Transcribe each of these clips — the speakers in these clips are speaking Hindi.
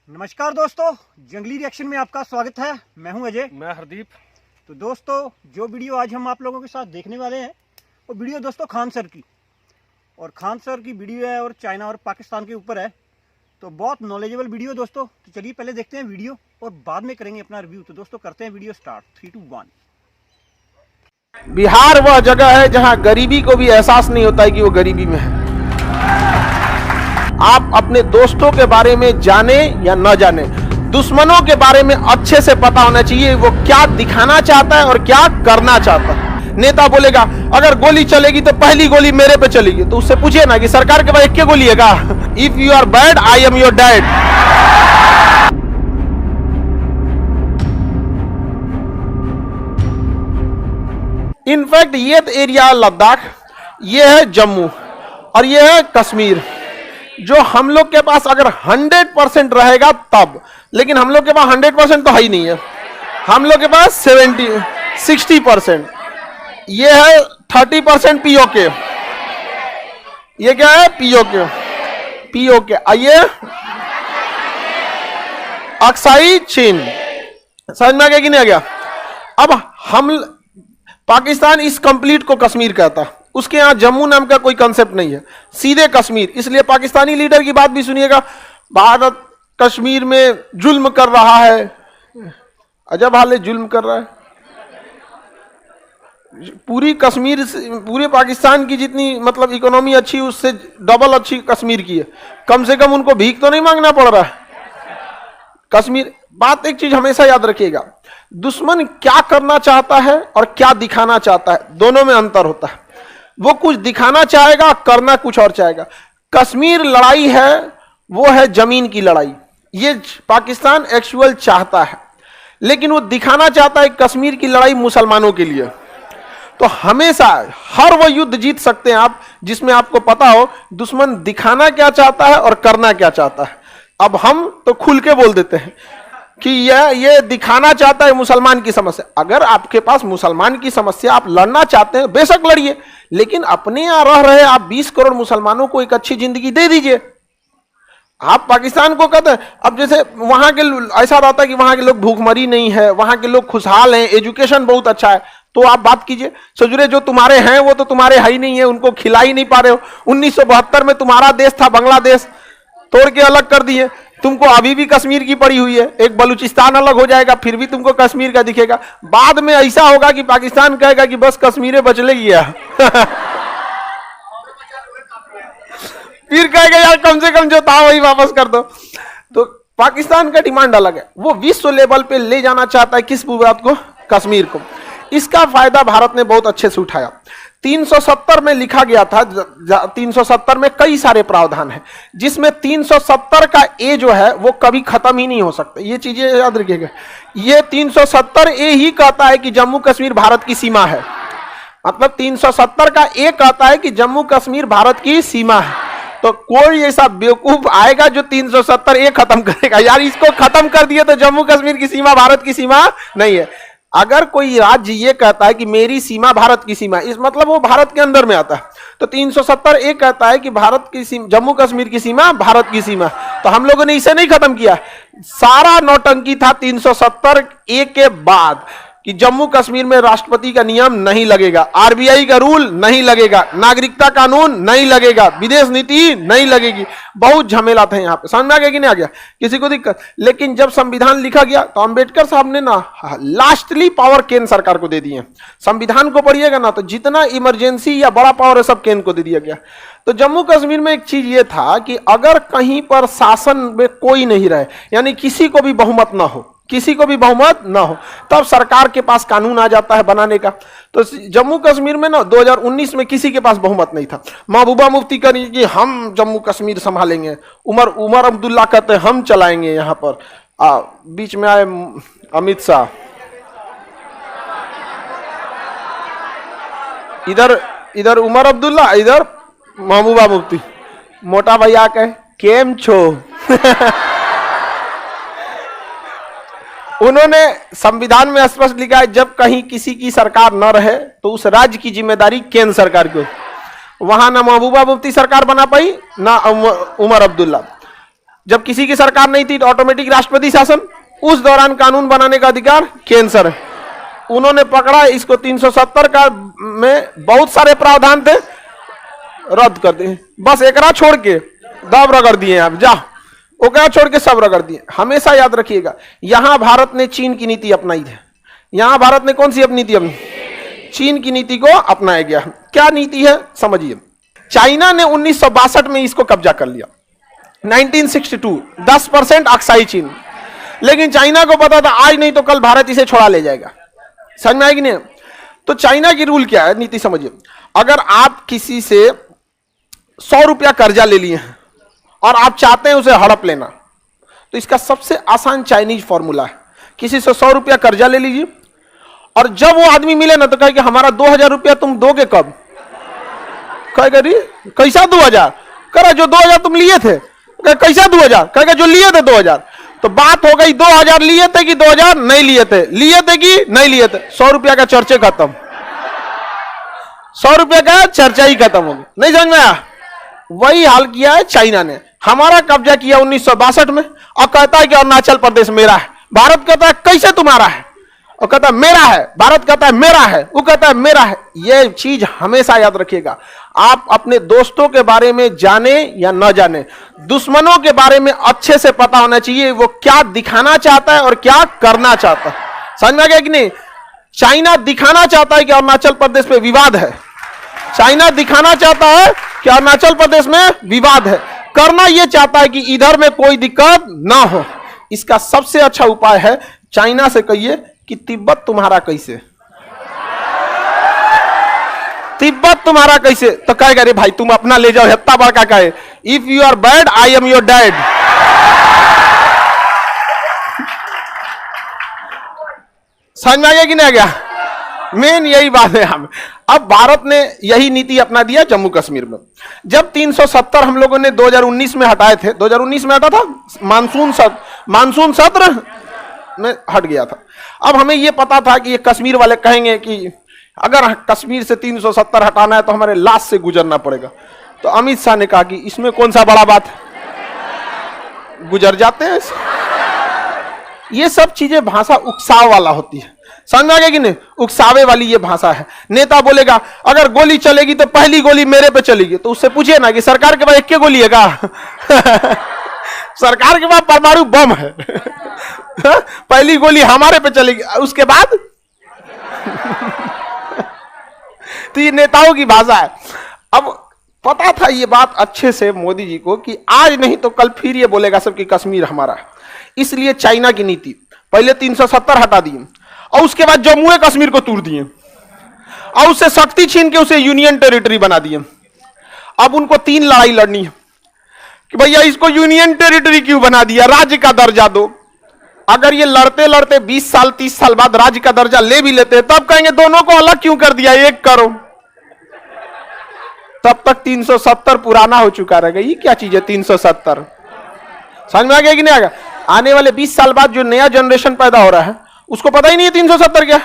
नमस्कार दोस्तों, जंगली रिएक्शन में आपका स्वागत है। मैं हूं अजय। मैं हरदीप। तो दोस्तों, जो वीडियो आज हम आप लोगों के साथ देखने वाले हैं वो वीडियो दोस्तों खान सर की, और खान सर की वीडियो है और चाइना और पाकिस्तान के ऊपर है। तो बहुत नॉलेजेबल वीडियो दोस्तों। तो चलिए पहले देखते हैं वीडियो और बाद में करेंगे अपना रिव्यू। तो दोस्तों करते हैं वीडियो स्टार्ट। 3, 2, 1। बिहार वह जगह है जहां गरीबी को भी एहसास नहीं होता है कि वो गरीबी में है। आप अपने दोस्तों के बारे में जाने या न जाने, दुश्मनों के बारे में अच्छे से पता होना चाहिए वो क्या दिखाना चाहता है और क्या करना चाहता है। नेता बोलेगा अगर गोली चलेगी तो पहली गोली मेरे पे चलेगी, तो उससे पूछिए ना कि सरकार के पास एक गोली है का? If you are bad I am your dad. In fact ये एरिया लद्दाख, ये है जम्मू और ये है कश्मीर, जो हम लोग के पास अगर 100% रहेगा तब, लेकिन हम लोग के पास 100% तो है ही नहीं है। हम लोग के पास 60%। ये है 30% पीओके। ये क्या है? पीओके। आइए अक्साई चीन, समझ में आ गया कि नहीं आ गया? अब हम पाकिस्तान इस कंप्लीट को कश्मीर कहता है, उसके यहां जम्मू नाम का कोई कंसेप्ट नहीं है, सीधे कश्मीर। इसलिए पाकिस्तानी लीडर की बात भी सुनिएगा, भारत कश्मीर में जुल्म कर रहा है। अजब हाल है, जुल्म कर रहा है। पूरी कश्मीर, पूरे पाकिस्तान की जितनी मतलब इकोनॉमी अच्छी, उससे डबल अच्छी कश्मीर की है। कम से कम उनको भीख तो नहीं मांगना पड़ रहा है कश्मीर। बात एक चीज हमेशा याद रखिएगा, दुश्मन क्या करना चाहता है और क्या दिखाना चाहता है, दोनों में अंतर होता है। वो कुछ दिखाना चाहेगा, करना कुछ और चाहेगा। कश्मीर लड़ाई है, वो है जमीन की लड़ाई। ये पाकिस्तान एक्चुअल चाहता है, लेकिन वो दिखाना चाहता है कश्मीर की लड़ाई मुसलमानों के लिए। तो हमेशा हर वो युद्ध जीत सकते हैं आप जिसमें आपको पता हो दुश्मन दिखाना क्या चाहता है और करना क्या चाहता है। अब हम तो खुल के बोल देते हैं कि ये दिखाना चाहता है मुसलमान की समस्या। अगर आपके पास मुसलमान की समस्या, आप लड़ना चाहते हैं, बेशक लड़िए, लेकिन अपने यहां रह रहे आप 20 करोड़ मुसलमानों को एक अच्छी जिंदगी दे दीजिए। आप पाकिस्तान को कहते हैं, अब जैसे वहां के ऐसा रहता है कि वहां के लोग भूखमरी नहीं है, वहां के लोग खुशहाल हैं, एजुकेशन बहुत अच्छा है, तो आप बात कीजिए सजुरे जो तुम्हारे हैं वो तो तुम्हारे है ही नहीं है, उनको खिला ही नहीं पा रहे हो। 1972 में तुम्हारा देश था बांग्लादेश, तोड़ के अलग कर दिए। तुमको अभी भी कश्मीर की पड़ी हुई है, एक बलूचिस्तान अलग हो जाएगा फिर भी तुमको कश्मीर का दिखेगा। बाद में ऐसा होगा कि पाकिस्तान कहेगा कि बस कश्मीर बचले गया फिर कहेगा यार कम से कम जो था वही वापस कर दो। तो पाकिस्तान का डिमांड अलग है, वो विश्व लेवल पे ले जाना चाहता है किस बात को? कश्मीर को। इसका फायदा भारत ने बहुत अच्छे से उठाया। 370 में लिखा गया था, 370 में कई सारे प्रावधान हैं, जिसमें 370 का ए जो है वो कभी खत्म ही नहीं हो सकता। ये चीजें याद रखिएगा। ये 370 ए ही कहता है कि जम्मू कश्मीर भारत की सीमा है। मतलब 370 का ए कहता है कि जम्मू कश्मीर भारत की सीमा है। तो कोई ऐसा बेवकूफ आएगा जो 370 ए खत्म करेगा, यार इसको खत्म कर दिए तो जम्मू कश्मीर की सीमा भारत की सीमा नहीं है। अगर कोई राज्य ये कहता है कि मेरी सीमा भारत की सीमा, इस मतलब वो भारत के अंदर में आता है। तो 370 ए कहता है कि भारत की सीमा, जम्मू कश्मीर की सीमा भारत की सीमा। तो हम लोगों ने इसे नहीं खत्म किया, सारा नौटंकी था 370 ए के बाद कि जम्मू कश्मीर में राष्ट्रपति का नियम नहीं लगेगा, आरबीआई का रूल नहीं लगेगा, नागरिकता कानून नहीं लगेगा, विदेश नीति नहीं लगेगी। बहुत झमेला थे यहाँ पे, समझ में आ गया कि नहीं आ गया? किसी को दिक्कत? लेकिन जब संविधान लिखा गया तो अंबेडकर साहब ने ना लास्टली पावर केंद्र सरकार को दे दिए। संविधान को पढ़िएगा ना तो जितना इमरजेंसी या बड़ा पावर है सब केंद्र को दे दिया गया। तो जम्मू कश्मीर में एक चीज ये था कि अगर कहीं पर शासन में कोई नहीं रहे, यानी किसी को भी बहुमत ना हो, किसी को भी बहुमत ना हो, तब सरकार के पास कानून आ जाता है बनाने का। तो जम्मू कश्मीर में ना 2019 में किसी के पास बहुमत नहीं था। महबूबा मुफ्ती करी कि हम जम्मू कश्मीर संभालेंगे, उमर अब्दुल्ला कहते हैं हम चलाएंगे यहाँ पर, बीच में आए अमित शाह, इधर उमर अब्दुल्ला, इधर महबूबा मुफ्ती। मोटा भैया कहे केम छो उन्होंने संविधान में स्पष्ट लिखा है जब कहीं किसी की सरकार न रहे तो उस राज्य की जिम्मेदारी केंद्र सरकार की। वहां ना महबूबा मुफ्ती सरकार बना पाई ना उमर अब्दुल्ला। जब किसी की सरकार नहीं थी तो ऑटोमेटिक राष्ट्रपति शासन, उस दौरान कानून बनाने का अधिकार केंद्र है। उन्होंने पकड़ा इसको 370 का में बहुत सारे प्रावधान थे, रद्द कर दिए, बस एकरा छोड़ के दब रगड़ दिए। आप जाओ ओकरा छोड़ के सब रगड़ दिए। हमेशा याद रखिएगा, यहां भारत ने चीन की नीति अपनाई है। यहां भारत ने कौन सी अपनी नीति अपनी? चीन की नीति को अपनाया गया। क्या नीति है समझिए। चाइना ने 1962 में इसको कब्जा कर लिया, 1962 10% अक्साई चीन। लेकिन चाइना को पता था आज नहीं तो कल भारत इसे छोड़ा ले जाएगा। समझ में आएगी नहीं? तो चाइना की रूल क्या है, नीति समझिए। अगर आप किसी से 100 रुपया कर्जा ले लिए हैं और आप चाहते हैं उसे हड़प लेना, तो इसका सबसे आसान चाइनीज फॉर्मूला है, किसी से 100 रुपया कर्जा ले लीजिए और जब वो आदमी मिले ना तो कहेगा हमारा 2000 रुपया तुम दोगे कब? कहेगा कैसा 2000? कह जो 2000 तुम लिए थे। कैसा 2000? कहेगा जो लिए थे 2000। तो बात हो गई 2000 लिए थे कि 2000 नहीं लिए थे, लिए थे कि नहीं लिए थे। 100 रुपया का चर्चे खत्म, 100 रुपया का चर्चा ही खत्म हो गई। नहीं समझ में आया? वही हाल किया है चाइना ने। हमारा कब्जा किया 1962 में और कहता है कि अरुणाचल प्रदेश मेरा है। भारत कहता है कैसे तुम्हारा है? और कहता है मेरा है। भारत कहता है मेरा है, वो कहता है मेरा है। यह चीज हमेशा याद रखिएगा। आप अपने दोस्तों के बारे में जाने या न जाने, दुश्मनों के बारे में अच्छे से पता होना चाहिए वो क्या दिखाना चाहता है और क्या करना चाहता है। समझ में आ गया कि नहीं? चाइना दिखाना चाहता है कि अरुणाचल प्रदेश पे विवाद है। चाइना दिखाना चाहता है कि अरुणाचल प्रदेश में विवाद है। करना यह चाहता है कि इधर में कोई दिक्कत ना हो। इसका सबसे अच्छा उपाय है चाइना से कहिए कि तिब्बत तुम्हारा कैसे? तिब्बत तुम्हारा कैसे? तो कहेगा अरे भाई तुम अपना ले जाओ, हेत्ता बड़का कहे if you are bad I am your dad. समझ में आ गया कि नहीं आ गया? मेन यही बात है। हम अब भारत ने यही नीति अपना दिया जम्मू कश्मीर में। जब 370 हम लोगों ने 2019 में हटाए थे, 2019 में हटा था, मानसून सत्र में हट गया था। अब हमें यह पता था कि ये कश्मीर वाले कहेंगे कि अगर कश्मीर से 370 हटाना है तो हमारे लाश से गुजरना पड़ेगा। तो अमित शाह ने कहा कि इसमें कौन सा बड़ा बात है, गुजर जाते हैं। ये सब चीजें भाषा उकसाव वाला होती है। समझ में आ गया कि नहीं? उकसावे वाली ये भाषा है। नेता बोलेगा अगर गोली चलेगी तो पहली गोली मेरे पे चलेगी, तो उससे पूछिए ना कि सरकार के पास एक के गोली है का? सरकार के पास परमाणु बम है। पहली गोली हमारे पे चलेगी, उसके बाद तो ये नेताओं की भाषा है। अब पता था ये बात अच्छे से मोदी जी को कि आज नहीं तो कल फिर ये बोलेगा सब कि कश्मीर हमारा है। इसलिए चाइना की नीति पहले 370 हटा दिए और उसके बाद जम्मू और कश्मीर को तोड़ दिए और उससे शक्ति छीन के उसे यूनियन टेरिटरी बना दिए। अब उनको 3 लड़ाई लड़नी है कि भैया इसको यूनियन टेरिटरी क्यों बना दिया, राज्य का दर्जा दो। अगर ये लड़ते लड़ते 20 साल 30 साल बाद राज्य का दर्जा ले भी लेते तब कहेंगे दोनों को अलग क्यों कर दिया, एक करो। तब तक 370 पुराना हो चुका रहेगा। ये क्या चीज है 370? समझ में आ गया कि नहीं आ गया? आने वाले 20 साल बाद जो नया जनरेशन पैदा हो रहा है उसको पता ही नहीं है 370 क्या।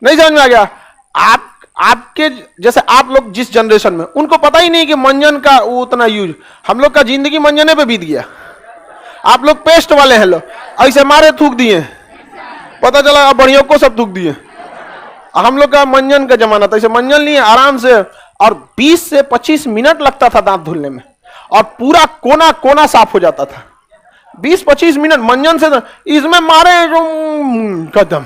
नहीं समझ में आ गया? आपके जैसे आप लोग जिस जनरेशन में, उनको पता ही नहीं कि मंजन का वो उतना यूज। हम लोग का जिंदगी मंजने पे बीत गया। आप लोग पेस्ट वाले हैं, लो ऐसे मारे थूक दिए, पता चला अब बढ़ियों को सब थूक दिए। हम लोग का मंजन का जमाना था, ऐसे मंजन लिए आराम से, और 20 से 25 मिनट लगता था दांत धुलने में और पूरा कोना कोना साफ हो जाता था। 20-25 मिनट मंजन से, इसमें मारे खत्म,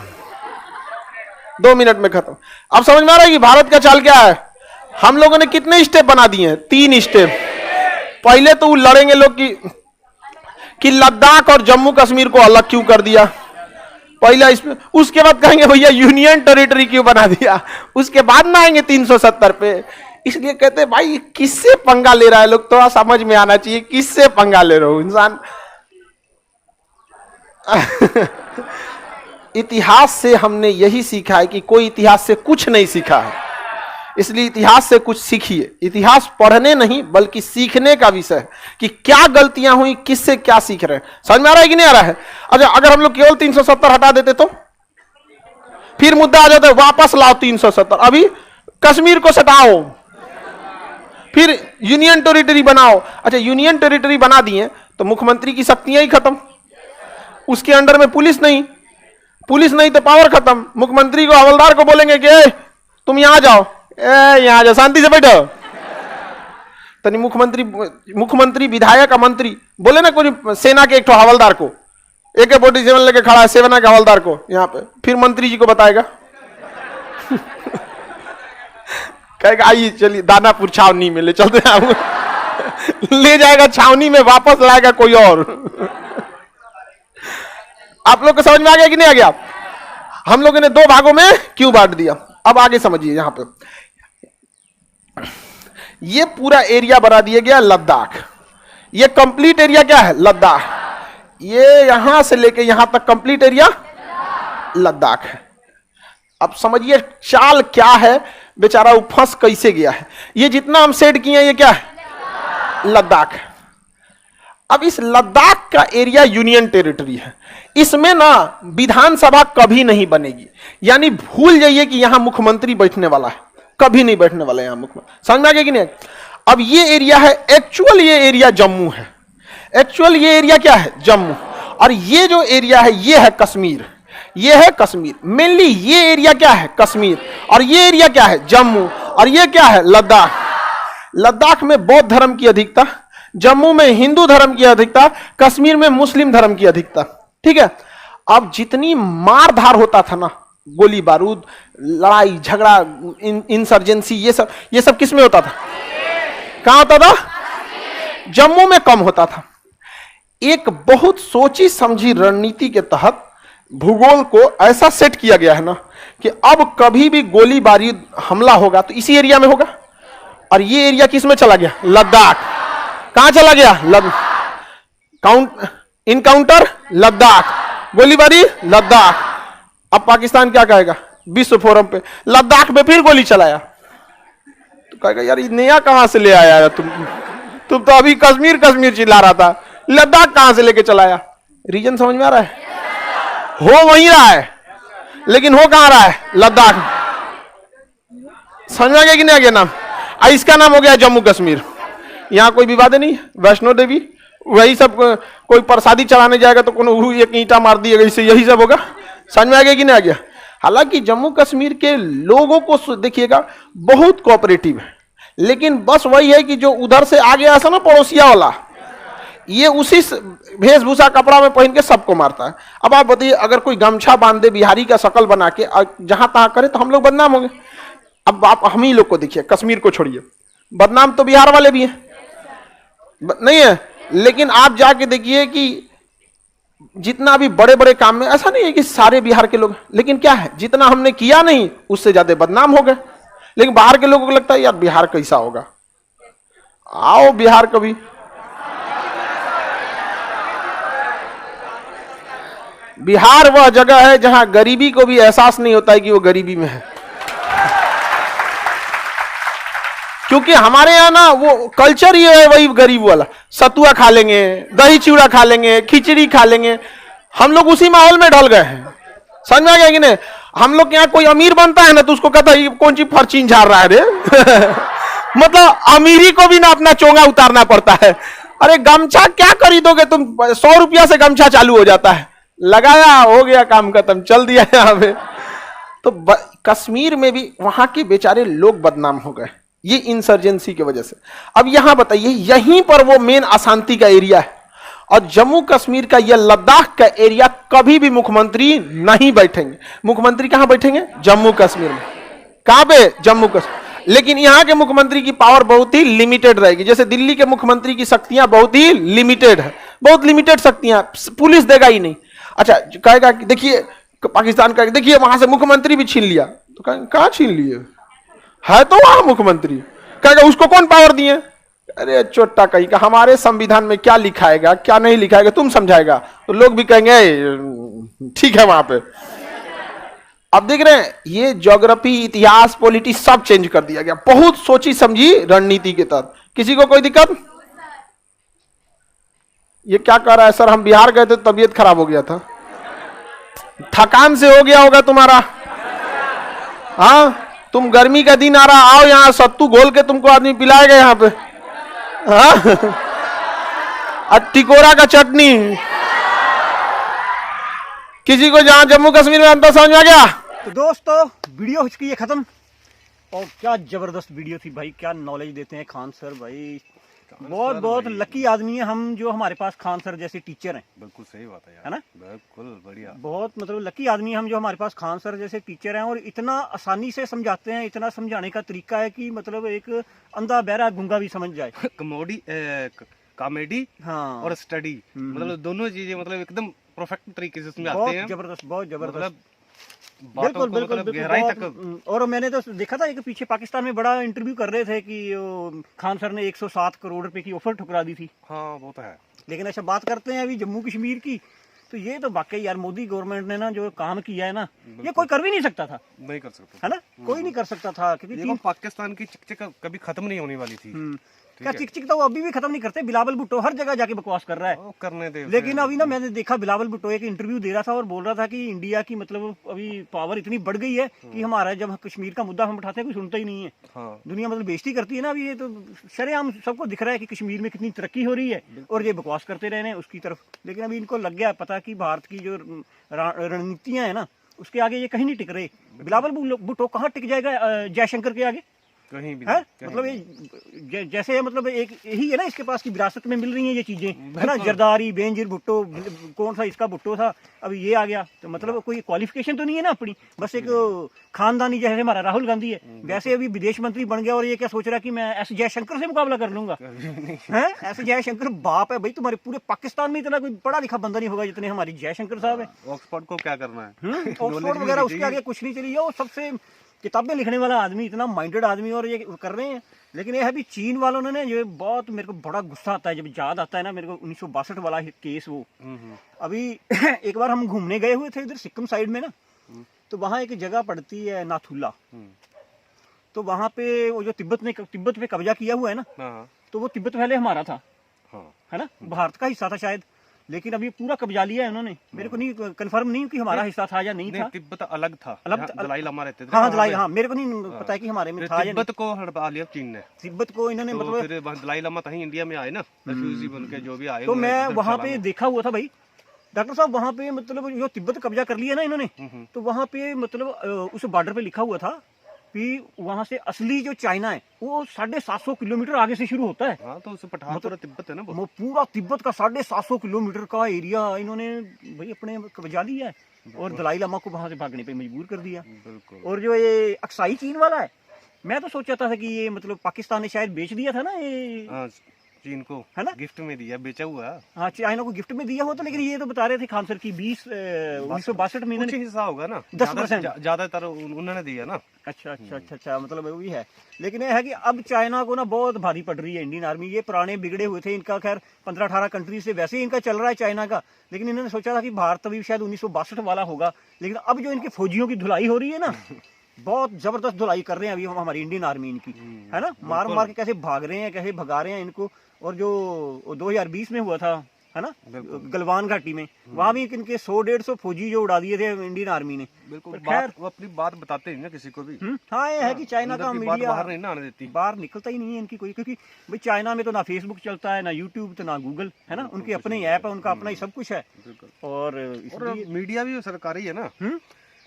2 मिनट में खत्म। अब समझ में आ रहा है कि भारत का चाल क्या है? हम लोगों ने कितने स्टेप बना दिए हैं? 3 स्टेप। पहले तो लड़ेंगे लोग कि लद्दाख और जम्मू कश्मीर को अलग क्यों कर दिया, पहला इसमें। उसके बाद कहेंगे भैया यूनियन टेरिटरी क्यों बना दिया, उसके बाद ना आएंगे 370 पे। इसलिए कहते भाई किससे पंगा ले रहा है लोग, थोड़ा समझ में आना चाहिए किससे पंगा ले रहे हो इंसान। इतिहास से हमने यही सीखा है कि कोई इतिहास से कुछ नहीं सीखा है, इसलिए इतिहास से कुछ सीखिए। इतिहास पढ़ने नहीं बल्कि सीखने का विषय है कि क्या गलतियां हुई, किससे क्या सीख रहे हैं। समझ में आ रहा है कि नहीं आ रहा है? अच्छा, अगर हम लोग केवल 370 हटा देते तो फिर मुद्दा आ जाता है वापस लाओ 370, अभी कश्मीर को सटाओ, फिर यूनियन टेरिटरी बनाओ। अच्छा, यूनियन टेरिटरी बना दिए तो तो मुख्यमंत्री की शक्तियां ही खत्म, उसके अंडर में पुलिस नहीं तो पावर खत्म। मुख्यमंत्री को, हवलदार को बोलेंगे कि ए, तुम यहां जाओ, यहां जाओ, शांति से बैठो। तनी मुख्यमंत्री विधायक मंत्री बोले ना कोई सेना के एक तो हवलदार को, AK-47 लेके खड़ा है सेना के हवलदार को यहां पे, फिर मंत्री जी को बताएगा कहेगा आइए चलिए दानापुर छावनी में ले चलते हैं ले जाएगा छावनी में, वापस लाएगा कोई और आप लोग को समझ में आ गया कि नहीं आ गया? हम लोगों ने 2 भागों में क्यों बांट दिया। अब आगे समझिए, यहां पे ये पूरा एरिया बना दिया गया लद्दाख। ये कंप्लीट एरिया क्या है? लद्दाख। ये यहां से लेके यहां तक कंप्लीट एरिया लद्दाख है। अब समझिए चाल क्या है, बेचारा वो फंस कैसे गया है। ये जितना हम सेट किए हैं ये क्या है? लद्दाख। अब इस लद्दाख का एरिया यूनियन टेरिटरी है, इसमें ना विधानसभा कभी नहीं बनेगी, यानी भूल जाइए कि यहां मुख्यमंत्री बैठने वाला है, कभी नहीं बैठने वाला यहां मुख्यमंत्री। समझ में आ गया कि नहीं? अब ये एरिया है, एक्चुअल ये एरिया जम्मू है, एक्चुअल ये एरिया क्या है? जम्मू। और ये जो एरिया है ये है कश्मीर, ये है कश्मीर। मेनली ये एरिया क्या है? कश्मीर। और ये एरिया क्या है? जम्मू। और ये क्या है? लद्दाख। लद्दाख में बौद्ध धर्म की अधिकता, जम्मू में हिंदू धर्म की अधिकता, कश्मीर में मुस्लिम धर्म की अधिकता। ठीक है। अब जितनी मार धार होता था ना, गोली बारूद, लड़ाई झगड़ा, इंसर्जेंसी, ये सब किस में होता था? कहां होता था? जम्मू में कम होता था। एक बहुत सोची समझी रणनीति के तहत भूगोल को ऐसा सेट किया गया है ना कि अब कभी भी गोली बारूद हमला होगा तो इसी एरिया में होगा। और ये एरिया किस में चला गया? लद्दाख। कहां चला गया? इनकाउंटर लद्दाख, गोलीबारी लद्दाख। अब पाकिस्तान क्या कहेगा? विश्व फोरम पे लद्दाख में फिर गोली चलाया तो कहेगा यार ये नया कहां से ले आया है तुम तो अभी कश्मीर चिल्ला रहा था, लद्दाख कहां से लेके चलाया? रीजन समझ में आ रहा है? हो वहीं रहा है लेकिन हो कहां रहा है? लद्दाख। समझ में आ गया कि नहीं आ गया नाम? इसका नाम हो गया जम्मू कश्मीर। यहां कोई विवाद नहीं। वैष्णो देवी वही सब, कोई प्रसादी चढ़ाने जाएगा तो कोनो एक ईंटा मार दिएगा, इससे यही सब होगा। समझ में आ गया कि नहीं आ गया? हालांकि जम्मू कश्मीर के लोगों को देखिएगा बहुत कोऑपरेटिव है, लेकिन बस वही है कि जो उधर से आ गया ऐसा ना पड़ोसिया वाला, ये उसी वेशभूषा कपड़ा में पहन के सबको मारता है। अब आप बताइए अगर कोई गमछा बांध दे बिहारी का शकल बना के जहां तहां करे तो हम लोग बदनाम होंगे। अब आप हम ही लोग को देखिए, कश्मीर को छोड़िए, बदनाम तो बिहार वाले भी हैं, नहीं है? लेकिन आप जाके देखिए कि जितना भी बड़े बड़े काम में, ऐसा नहीं है कि सारे बिहार के लोग, लेकिन क्या है जितना हमने किया नहीं उससे ज्यादा बदनाम हो गए। लेकिन बाहर के लोगों को लगता है यार बिहार कैसा होगा, आओ बिहार कभी। बिहार वह जगह है जहां गरीबी को भी एहसास नहीं होता है कि वो गरीबी में है, क्योंकि हमारे यहाँ ना वो कल्चर ही है वही गरीब वाला। सतुआ खा लेंगे, दही चिवड़ा खा लेंगे, खिचड़ी खा लेंगे, हम लोग उसी माहौल में ढल गए हैं। समझ में आ गया कि नहीं? हम लोग के यहाँ कोई अमीर बनता है ना तो उसको कहता है कौन सी फर्चीन झाड़ रहा है रे मतलब अमीरी को भी ना अपना चोंगा उतारना पड़ता है। अरे गमछा क्या खरीदोगे तुम, 100 रुपया से गमछा चालू हो जाता है, लगाया हो गया काम खत्म, चल दिया यहाँ पे। तो कश्मीर में भी वहां के बेचारे लोग बदनाम हो गए ये इंसर्जेंसी की वजह से। अब यहां बताइए, यहीं पर वो मेन अशांति का एरिया है, और जम्मू कश्मीर का यह लद्दाख का एरिया कभी भी मुख्यमंत्री नहीं बैठेंगे। मुख्यमंत्री कहां बैठेंगे? जम्मू कश्मीर में। कहां पे? जम्मू कश्मीर। लेकिन यहां के मुख्यमंत्री की पावर बहुत ही लिमिटेड रहेगी। जैसे दिल्ली के मुख्यमंत्री की शक्तियां बहुत ही लिमिटेड है, बहुत लिमिटेड शक्तियां, पुलिस देगा ही नहीं। अच्छा कहेगा कि देखिए पाकिस्तान का, देखिए वहां से मुख्यमंत्री भी छीन लिया, तो कहां छीन लिए है? तो वहां मुख्यमंत्री कहेगा उसको कौन पावर दिए? अरे चोट्टा कहीं का, हमारे संविधान में क्या लिखाएगा क्या नहीं लिखाएगा तुम समझाएगा, तो लोग भी कहेंगे ठीक है वहां पे। अब देख रहे हैं ये ज्योग्राफी, इतिहास, पॉलिटिक्स सब चेंज कर दिया गया बहुत सोची समझी रणनीति के तहत। किसी को कोई दिक्कत? ये क्या कर रहा है सर, हम बिहार गए थे तबीयत खराब हो गया था, थकान से हो गया होगा तुम्हारा। हाँ तुम गर्मी का दिन आ रहा, आओ यहाँ सत्तू घोल के तुमको आदमी पिलाएगा यहाँ पे। हाँ और टिकोरा का चटनी। किसी को जहां जम्मू कश्मीर में अंतर समझ में आ गया? तो दोस्तों वीडियो हो चुकी है खत्म, और क्या जबरदस्त वीडियो थी भाई, क्या नॉलेज देते हैं खान सर भाई। बहुत बहुत लकी आदमी है हम जो हमारे पास खान सर जैसे टीचर हैं। बिल्कुल सही बात है यार, है ना? बिल्कुल बढ़िया। बहुत मतलब लकी आदमी है हम जो हमारे पास खान सर जैसे टीचर हैं, और इतना आसानी से समझाते हैं, इतना समझाने का तरीका है कि मतलब एक अंधा बहरा गूंगा भी समझ जाए। कॉमेडी हाँ, और स्टडी, मतलब दोनों चीजें मतलब एकदम परफेक्ट तरीके से समझाते बहुत हैं। जबरदस्त, बहुत जबरदस्त। मतलब बातों बिल्कुल को बिल्कुल मतलब बिल्कुल गहराई बहुत, तक। और मैंने तो देखा था एक पीछे पाकिस्तान में बड़ा इंटरव्यू कर रहे थे कि खान सर ने 107 करोड़ रुपए की ऑफर ठुकरा दी थी। हाँ वो तो है। लेकिन अच्छा बात करते हैं अभी जम्मू कश्मीर की, तो ये तो वाकई यार मोदी गवर्नमेंट ने ना जो काम किया है ना, ये कोई कर भी नहीं सकता था, नहीं कर सकते है ना? कोई नहीं कर सकता था, क्योंकि देखो पाकिस्तान की चिक कभी खत्म नहीं होने वाली थी। क्या चिक चिक तो वो अभी भी खत्म नहीं करते। बिलावल भुट्टो हर जगह जाके बकवास कर रहा है, वो करने दे। लेकिन अभी ना मैंने देखा बिलावल भुट्टो एक इंटरव्यू दे रहा था और बोल रहा था कि इंडिया की मतलब अभी पावर इतनी बढ़ गई है कि हमारा जब कश्मीर का मुद्दा हम उठाते हैं कोई सुनता ही नहीं है। हाँ। दुनिया मतलब बेइज्जती करती है ना अभी, ये तो शरेआम सबको दिख रहा है कि कश्मीर में कितनी तरक्की हो रही है, और ये बकवास करते रहे हैं उसकी तरफ। लेकिन अभी इनको लग गया पता कि भारत की जो रणनीतियां है ना, उसके आगे ये कहीं नहीं टिक रहे। बिलावल भुट्टो कहाँ टिक जाएगा जयशंकर के आगे? कहीं भी है नहीं, मतलब ये जैसे मतलब एक यही है ना इसके पास की विरासत में मिल रही है ये चीजें, है ना? बिल्कुल। जरदारी, बेनजीर भुट्टो, कौन सा इसका भुट्टो था, अभी ये आ गया। तो मतलब कोई क्वालिफिकेशन तो नहीं है ना अपनी, बस एक खानदानी जैसे हमारा राहुल गांधी है वैसे अभी विदेश मंत्री बन गया, और ये क्या सोच रहा है कि मैं एस जयशंकर से मुकाबला कर लूंगा? है एस जयशंकर बाप है भाई, तुम्हारे पूरे पाकिस्तान में इतना कोई पढ़ा लिखा बंदा नहीं होगा जितने हमारी जयशंकर साहब है। ऑक्सफोर्ड को क्या करना है? ऑक्सफोर्ड वगैरह उसके आगे कुछ नहीं चली है, वो सबसे किताबें लिखने वाला आदमी, इतना माइंडेड आदमी, और ये कर रहे हैं। लेकिन ये है भी चीन वालों ने जो बहुत, मेरे को बड़ा गुस्सा आता है जब याद आता है ना मेरे को 1962 वाला केस वो। अभी एक बार हम घूमने गए हुए थे इधर सिक्किम साइड में ना, तो वहाँ एक जगह पड़ती है नाथुला, तो वहाँ पे वो जो तिब्बत पे कब्जा किया हुआ है ना, हाँ। तो वो तिब्बत पहले हमारा था, हाँ। है ना? भारत का हिस्सा था शायद, लेकिन अभी पूरा कब्जा लिया है उन्होंने। मेरे को नहीं कंफर्म नहीं कि हमारा हिस्सा था या नहीं था। तिब्बत अलग था, अलग दलाई लामा रहते थे। हाँ दलाई, हाँ मेरे को नहीं पता है कि हमारे में था या तिब्बत को हड़पा लिया चीन ने। तिब्बत को इन्होंने तो मतलब, फिर दलाई लामा तहीं इंडिया में आए ना, रिफ्यूजी बन के जो भी आए। तो मैं वहाँ पे देखा हुआ था भाई डॉक्टर साहब, वहाँ पे मतलब जो तिब्बत कब्जा कर लिया ना इन्होंने, तो वहाँ पे मतलब उस बॉर्डर पे लिखा हुआ था कि वहाँ से असली जो चाइना है वो 750 किलोमीटर आगे से शुरू होता है। हाँ तो उसे पठान पूरा तिब्बत है ना वो। पूरा तिब्बत का 750 किलोमीटर का एरिया इन्होंने भाई अपने कब्जा लिया है, और दलाई लामा को वहां से भागने पे मजबूर कर दिया। बिल्कुल। और जो ये अक्साई चीन वाला है, मैं तो सोचा था कि ये मतलब पाकिस्तान ने शायद बेच दिया था ना ये, हाँ चीन को है ना? गिफ्ट में दिया, बेचा हुआ है। हाँ चाइना को गिफ्ट में दिया हो तो, लेकिन ये तो बता रहे थे खान सर की 1962 में कुछ इन्होंने। हिस्सा होगा ना, 10% ज्यादातर उन्होंने दिया ना। अच्छा अच्छा अच्छा अच्छा, मतलब वही है। लेकिन ये है कि अब चाइना को ना बहुत भारी पड़ रही है इंडियन आर्मी। ये पुराने बिगड़े हुए थे इनका, खैर 15-18 कंट्री से वैसे ही इनका चल रहा है चाइना का, लेकिन इन्होंने सोचा था कि भारत अभी शायद 1962 वाला होगा। लेकिन अब जो इनके फौजियों की धुलाई हो रही है ना, बहुत जबरदस्त धुलाई कर रहे हैं अभी हमारी इंडियन आर्मी इनकी, है ना? मार मार के कैसे भाग रहे हैं, कैसे भगा रहे हैं इनको। और जो 2020 में हुआ था, है ना, गलवान घाटी में, वहां भी इनके 100-150 फौजी जो उड़ा दिए थे इंडियन आर्मी ने। बिल्कुल। खैर वो अपनी बात बताते हैं ना किसी को भी। हाँ ये है कि चाइना का अंदर की बात मीडिया बाहर नहीं ना आने देती। बाहर निकलता ही नहीं है इनकी कोई, क्योंकि भाई चाइना में तो ना फेसबुक चलता है, ना यूट्यूब, तो ना गूगल, है ना? उनके अपने ही ऐप है, उनका अपना ही सब कुछ है। और इसलिए मीडिया भी सरकारी है ना,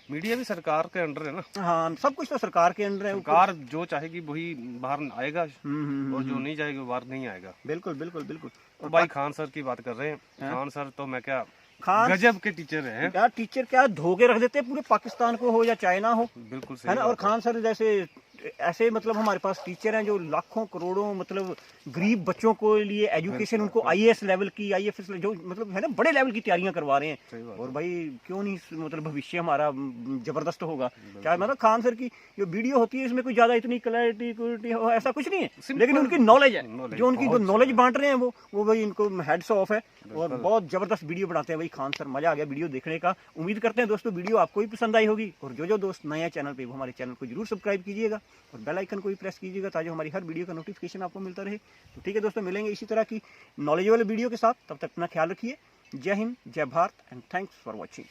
मीडिया भी सरकार के अंडर है ना। हाँ सब कुछ तो सरकार के अंडर है। सरकार जो चाहेगी वही बाहर आएगा, और जो नहीं चाहेगी वो बाहर नहीं आएगा। बिल्कुल बिल्कुल बिल्कुल। और भाई खान सर की बात कर रहे हैं, खान सर तो मैं क्या खान गजब के टीचर हैं। क्या टीचर, क्या धोखे रख देते हैं पूरे पाकिस्तान को, हो या चाइना हो, बिल्कुल सही है ना? और बात है। खान सर जैसे ऐसे मतलब हमारे पास टीचर हैं जो लाखों करोड़ों मतलब गरीब बच्चों को लिए एजुकेशन, उनको आईएएस लेवल की, आईएफएस जो मतलब है ना बड़े लेवल की तैयारियां करवा रहे हैं। और भाई क्यों नहीं मतलब भविष्य हमारा जबरदस्त होगा। क्या मतलब खान सर की जो वीडियो होती है इसमें कोई ज्यादा इतनी क्लैरिटी ऐसा कुछ नहीं है, लेकिन उनकी नॉलेज है, जो उनकी जो नॉलेज बांट रहे हैं वो भाई इनको हेड्स ऑफ है। और बहुत जबरदस्त वीडियो बनाते हैं भाई खान सर, मजा आ गया वीडियो देखने का। उम्मीद करते हैं दोस्तों वीडियो आपको भी पसंद आई होगी, और जो दोस्त नए हैं चैनल पे वो हमारे चैनल को जरूर सब्सक्राइब कीजिएगा और बेल आइकन को भी प्रेस कीजिएगा ताकि हमारी हर वीडियो का नोटिफिकेशन आपको मिलता रहे। तो ठीक है दोस्तों, मिलेंगे इसी तरह की नॉलेजेबल वीडियो के साथ, तब तक अपना ख्याल रखिए। जय हिंद, जय Bharat and thanks for watching.